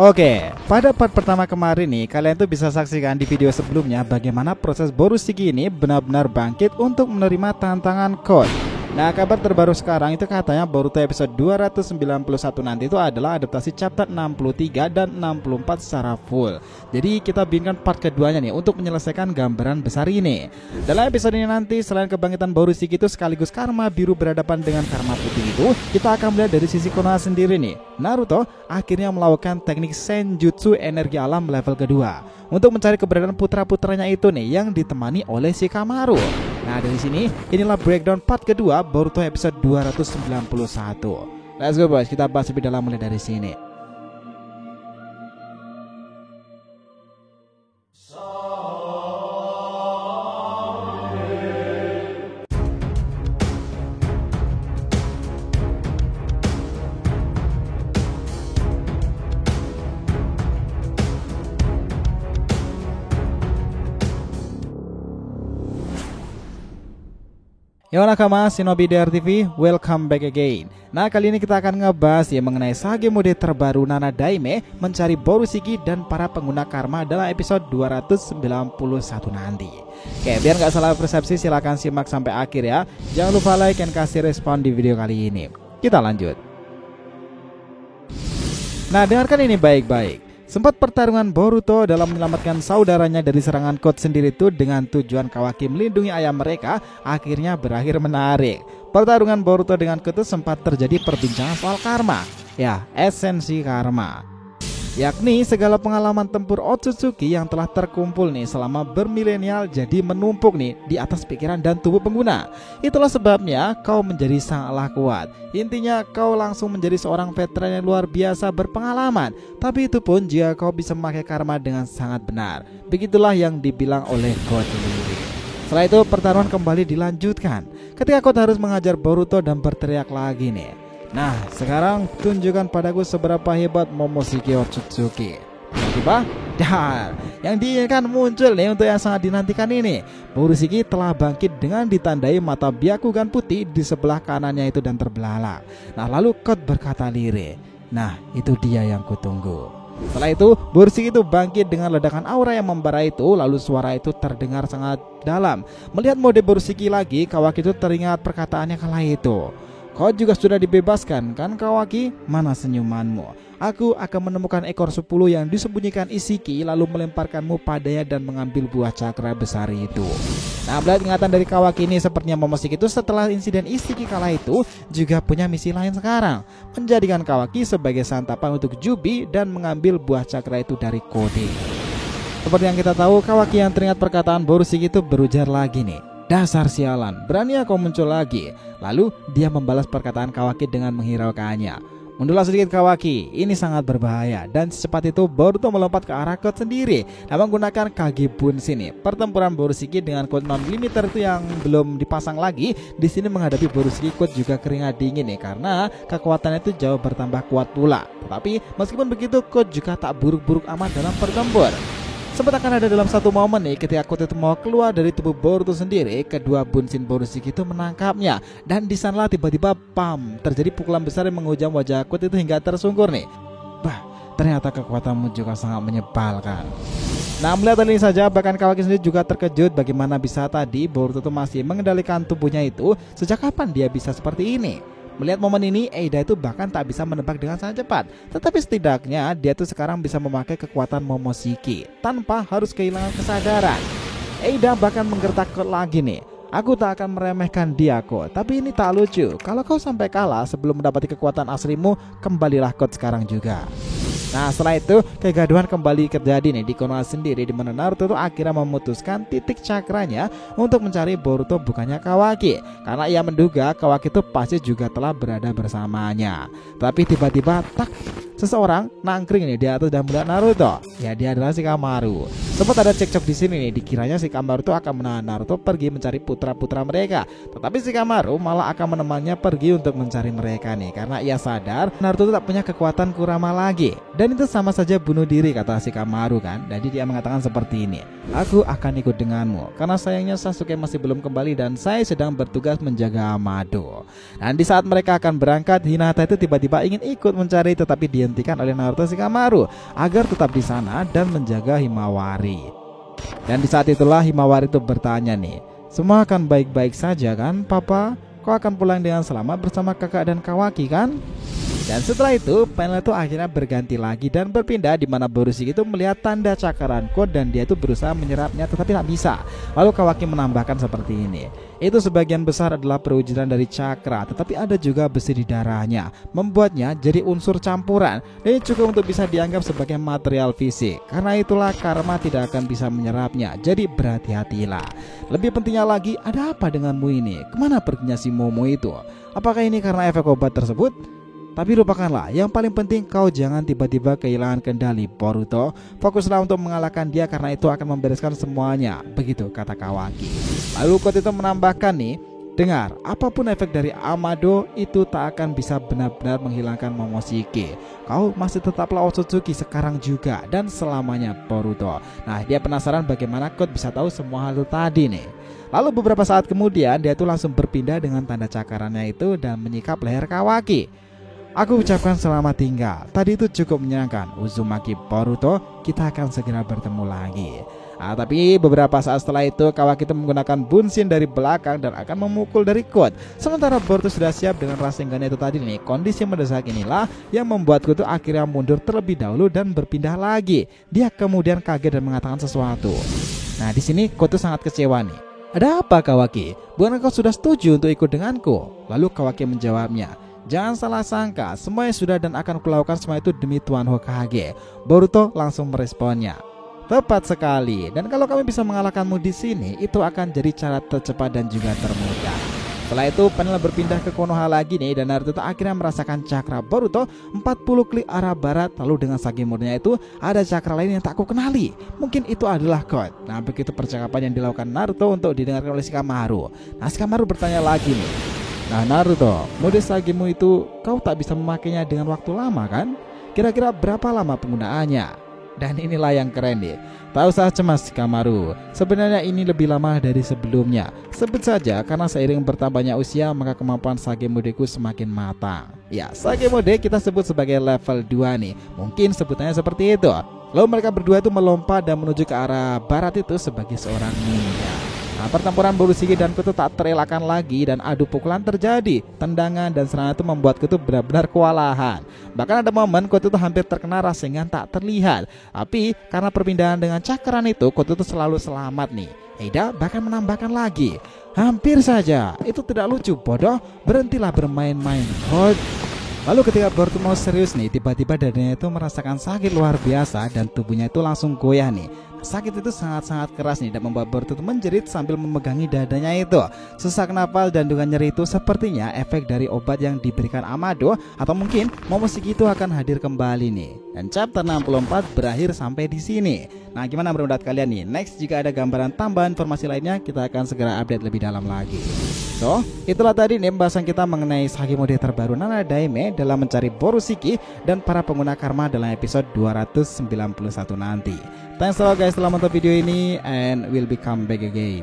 Oke, pada part pertama kemarin nih, kalian tuh bisa saksikan di video sebelumnya bagaimana proses Borushiki ini benar-benar bangkit untuk menerima tantangan Code. Nah, kabar terbaru sekarang itu katanya Boruto episode 291 nanti itu adalah adaptasi chapter 63 dan 64 secara full. Jadi kita bikinkan part keduanya nih untuk menyelesaikan gambaran besar ini. Dalam episode ini nanti selain kebangkitan Borushiki itu sekaligus karma biru berhadapan dengan karma putih itu, kita akan melihat dari sisi Konoha sendiri nih. Naruto akhirnya melakukan teknik Senjutsu energi alam level kedua untuk mencari keberadaan putra-putranya itu nih yang ditemani oleh Shikamaru. Nah, dari sini inilah breakdown part kedua Boruto episode 291. Let's go boys, kita bahas lebih dalam mulai dari sini. Yo nakama, Shinobi DR TV, welcome back again. Nah, kali ini kita akan ngebahas ya mengenai sage mode terbaru Nana Daime mencari Borushiki dan para pengguna karma dalam episode 291 nanti. Oke, biar nggak salah persepsi silahkan simak sampai akhir ya. Jangan lupa like dan kasih respon di video kali ini. Kita lanjut. Nah, dengarkan ini baik-baik. Sempat pertarungan Boruto dalam menyelamatkan saudaranya dari serangan Code sendiri itu dengan tujuan Kawaki melindungi ayah mereka akhirnya berakhir menarik. Pertarungan Boruto dengan Code sempat terjadi perbincangan soal karma. Ya, esensi karma. Yakni segala pengalaman tempur Otsutsuki yang telah terkumpul nih selama bermilenial jadi menumpuk nih di atas pikiran dan tubuh pengguna. Itulah sebabnya kau menjadi sangatlah kuat. Intinya kau langsung menjadi seorang veteran yang luar biasa berpengalaman. Tapi itu pun jika kau bisa memakai karma dengan sangat benar. Begitulah yang dibilang oleh Code sendiri. Setelah itu pertarungan kembali dilanjutkan ketika Code harus mengajar Boruto dan berteriak lagi nih. Nah, sekarang tunjukkan padaku seberapa hebat Momoshiki Otsutsuki. Tiba-tiba, dar, yang diinginkan muncul nih untuk yang sangat dinantikan ini. Borushiki telah bangkit dengan ditandai mata Byakugan putih di sebelah kanannya itu dan terbelalak. Nah, lalu Code berkata lirih. Nah, itu dia yang kutunggu. Setelah itu, Borushiki itu bangkit dengan ledakan aura yang membara itu. Lalu suara itu terdengar sangat dalam. Melihat mode Borushiki lagi, Kawaki itu teringat perkataannya kala itu. Kau juga sudah dibebaskan kan Kawaki? Mana senyumanmu? Aku akan menemukan ekor 10 yang disembunyikan Isshiki lalu melemparkanmu padanya dan mengambil buah cakra besar itu. Nah, melihat ingatan dari Kawaki ini sepertinya Momoshiki itu setelah insiden Isshiki kala itu juga punya misi lain sekarang. Menjadikan Kawaki sebagai santapan untuk Jubi dan mengambil buah cakra itu dari Kode. Seperti yang kita tahu, Kawaki yang teringat perkataan Borushiki itu berujar lagi nih. Dasar sialan, berani kau muncul lagi. Lalu dia membalas perkataan Kawaki dengan menghiraukannya. Mundurlah sedikit Kawaki, ini sangat berbahaya. Dan secepat itu Boruto melompat ke arah Code sendiri dan menggunakan Kage Bunshin nih. Pertempuran Borushiki dengan Code non-limiter itu yang belum dipasang lagi. Di sini menghadapi Borushiki, Code juga keringat dingin nih karena kekuatannya itu jauh bertambah kuat pula. Tetapi meskipun begitu, Code juga tak buruk-buruk amat dalam bertempur. Sempat akan ada dalam satu momen nih ketika Code itu mau keluar dari tubuh Boruto sendiri, kedua Bunshin Borushiki itu menangkapnya. Dan di sanalah tiba-tiba pam, terjadi pukulan besar yang menghujam wajah Code itu hingga tersungkur nih. Bah, ternyata kekuatanmu juga sangat menyebalkan. Nah, melihat ini saja bahkan Kawaki sendiri juga terkejut bagaimana bisa tadi Boruto itu masih mengendalikan tubuhnya itu. Sejak kapan dia bisa seperti ini? Melihat momen ini, Eida itu bahkan tak bisa menebak dengan sangat cepat. Tetapi setidaknya dia tuh sekarang bisa memakai kekuatan Momoshiki tanpa harus kehilangan kesadaran. Eida bahkan menggertak Code lagi nih. Aku tak akan meremehkan dia kok, tapi ini tak lucu. Kalau kau sampai kalah sebelum mendapati kekuatan aslimu, kembalilah Code sekarang juga. Nah, setelah itu kegaduhan kembali terjadi nih di Konoha sendiri, di mana Naruto itu akhirnya memutuskan titik cakranya untuk mencari Boruto bukannya Kawaki, karena ia menduga Kawaki itu pasti juga telah berada bersamanya. Tapi tiba-tiba tak, seseorang nangkring nih di atas dan melihat Naruto. Ya, dia adalah Shikamaru. Sempat ada cekcok di sini nih, dikiranya Shikamaru itu akan menahan Naruto pergi mencari putra-putra mereka. Tetapi Shikamaru malah akan menemannya pergi untuk mencari mereka nih, karena ia sadar Naruto itu tak punya kekuatan Kurama lagi. Dan itu sama saja bunuh diri, kata Shikamaru kan. Jadi dia mengatakan seperti ini. Aku akan ikut denganmu karena sayangnya Sasuke masih belum kembali dan saya sedang bertugas menjaga Amado. Dan di saat mereka akan berangkat, Hinata itu tiba-tiba ingin ikut mencari tetapi dia dihentikan oleh Naruto Shikamaru agar tetap di sana dan menjaga Himawari. Dan di saat itulah Himawari itu bertanya nih, semua akan baik-baik saja kan Papa? Kau akan pulang dengan selamat bersama kakak dan Kawaki kan? Dan setelah itu panel itu akhirnya berganti lagi dan berpindah di mana Borushiki itu melihat tanda cakaran code dan dia itu berusaha menyerapnya tetapi tak bisa. Lalu Kawaki menambahkan seperti ini. Itu sebagian besar adalah perwujudan dari cakra, tetapi ada juga besi di darahnya, membuatnya jadi unsur campuran dan cukup untuk bisa dianggap sebagai material fisik. Karena itulah karma tidak akan bisa menyerapnya, jadi berhati-hatilah. Lebih pentingnya lagi, ada apa denganmu ini? Kemana perginya si Momo itu? Apakah ini karena efek obat tersebut? Tapi lupakanlah, yang paling penting kau jangan tiba-tiba kehilangan kendali Boruto. Fokuslah untuk mengalahkan dia karena itu akan membereskan semuanya. Begitu kata Kawaki. Lalu Code itu menambahkan nih, dengar, apapun efek dari Amado itu tak akan bisa benar-benar menghilangkan Momoshiki. Kau masih tetaplah Otsutsuki sekarang juga dan selamanya Boruto. Nah, dia penasaran bagaimana Code bisa tahu semua hal itu tadi nih. Lalu beberapa saat kemudian dia tuh langsung berpindah dengan tanda cakarannya itu dan menyikap leher Kawaki. Aku ucapkan selamat tinggal. Tadi itu cukup menyenangkan. Uzumaki Boruto, kita akan segera bertemu lagi. Tapi beberapa saat setelah itu Kawaki itu menggunakan Bunshin dari belakang dan akan memukul dari Code. Sementara Boruto sudah siap dengan Rasengan itu tadi nih. Kondisi mendesak inilah yang membuat Code itu akhirnya mundur terlebih dahulu dan berpindah lagi. Dia kemudian kaget dan mengatakan sesuatu. Nah, di sini Code itu sangat kecewa nih. Ada apa Kawaki? Bukan kau sudah setuju untuk ikut denganku? Lalu Kawaki menjawabnya, jangan salah sangka, semuanya sudah dan akan kulakukan semua itu demi Tuan Hokage. Boruto langsung meresponnya, tepat sekali. Dan kalau kami bisa mengalahkanmu di sini, itu akan jadi cara tercepat dan juga termudah. Setelah itu panel berpindah ke Konoha lagi nih dan Naruto akhirnya merasakan cakra Boruto 40 klik arah barat. Lalu dengan Sagemurnya itu ada cakra lain yang tak aku kenali. Mungkin itu adalah Code. Nah, begitu percakapan yang dilakukan Naruto untuk didengarkan oleh Shikamaru. Nah, Shikamaru bertanya lagi nih, nah Naruto, mode Sagemu itu kau tak bisa memakainya dengan waktu lama kan? Kira-kira berapa lama penggunaannya? Dan inilah yang keren nih. Tak usah cemas Shikamaru, sebenarnya ini lebih lama dari sebelumnya. Sebut saja karena seiring bertambahnya usia maka kemampuan Sagemodeku semakin matang. Ya, Sagemode kita sebut sebagai level 2 nih. Mungkin sebutannya seperti itu. Lalu mereka berdua itu melompat dan menuju ke arah barat itu sebagai seorang ninja. Nah, pertempuran Borushiki dan Kutu tak terelakkan lagi dan adu pukulan terjadi. Tendangan dan serangan itu membuat Kutu benar-benar kewalahan. Bahkan ada momen Kutu itu hampir terkena Rasengan tak terlihat. Tapi karena perpindahan dengan cakaran itu, Kutu itu selalu selamat nih. Eida bahkan menambahkan lagi, hampir saja. Itu tidak lucu bodoh, berhentilah bermain-main. Lalu ketika Boruto mau serius nih, tiba-tiba dadanya itu merasakan sakit luar biasa dan tubuhnya itu langsung goyah nih. Sakit itu sangat-sangat keras nih dan membuat Boruto menjerit sambil memegangi dadanya itu. Sesak napas dan juga nyeri itu sepertinya efek dari obat yang diberikan Amado atau mungkin Momoshiki itu akan hadir kembali nih. Dan chapter 64 berakhir sampai di sini. Nah, gimana menurut kalian nih? Next jika ada gambaran tambahan informasi lainnya kita akan segera update lebih dalam lagi. So, itulah tadi nih pembahasan kita mengenai Sagemode terbaru Nana Daime dalam mencari Borushiki dan para pengguna karma dalam episode 291 nanti. Thanks a lot guys telah menonton video ini and we'll be come back again.